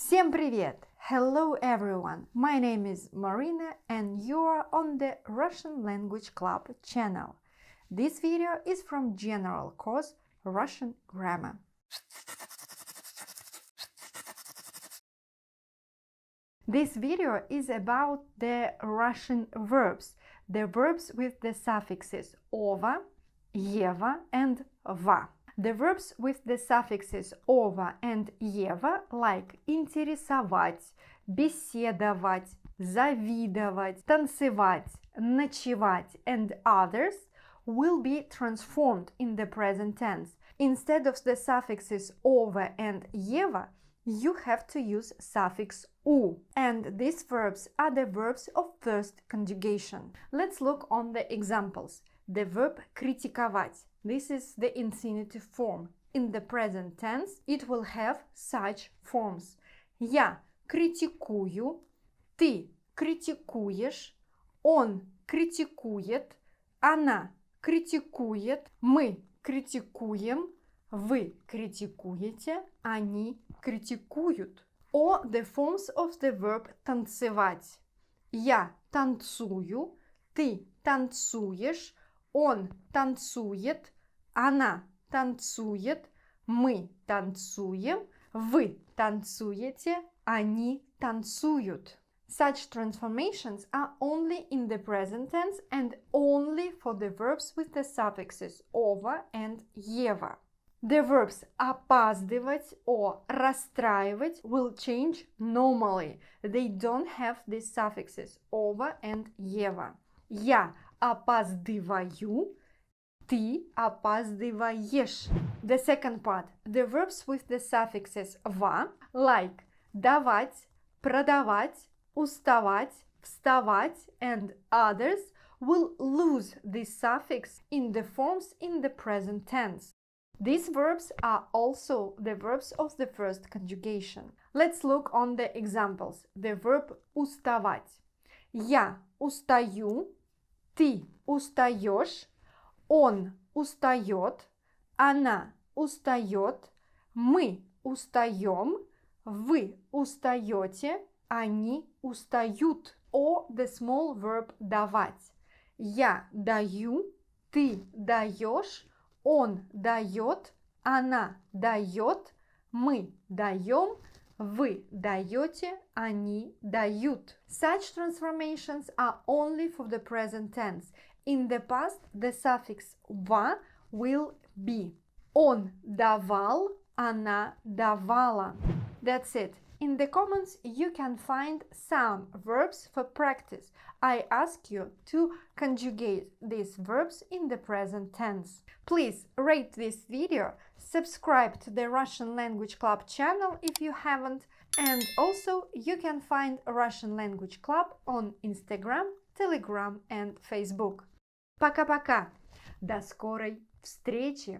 Всем привет! Hello everyone! My name is Marina and you're on the Russian Language Club channel. This video is from General Course Russian Grammar. This video is about the Russian verbs, the verbs with the suffixes ova, eva and va. The verbs with the suffixes ova and eva, like интересовать, беседовать, завидовать, танцевать, ночевать, and others, will be transformed in the present tense. Instead of the suffixes ova and eva, you have to use suffix u. And these verbs are the verbs of first conjugation. Let's look on the examples. The verb критиковать. This is the infinitive form. In the present tense, it will have such forms. Я критикую, ты критикуешь, он критикует, она критикует, мы критикуем, вы критикуете, они критикуют. Or the forms of the verb танцевать. Я танцую, ты танцуешь, он танцует, она танцует, мы танцуем, вы танцуете, они танцуют. Such transformations are only in the present tense and only for the verbs with the suffixes ova and eva. The verbs опаздывать or расстраивать will change normally. They don't have these suffixes ova and eva. Я опаздываю, ты опаздываешь. The second part. The verbs with the suffixes va, like давать, продавать, уставать, вставать, and others, will lose this suffix in the forms in the present tense. These verbs are also the verbs of the first conjugation. Let's look on the examples. The verb уставать. Я устаю, ты устаешь, он устает, она устает, мы устаем, вы устаете, они устают. Or the small verb давать. Я даю, ты даешь, он дает, она дает, мы даем, вы даете, они дают. Such transformations are only for the present tense. In the past, the suffix va will be. Он давал, она давала. That's it. In the comments, you can find some verbs for practice. I ask you to conjugate these verbs in the present tense. Please rate this video, subscribe to the Russian Language Club channel if you haven't, and also you can find Russian Language Club on Instagram, Telegram and Facebook. Пока-пока! До скорой встречи!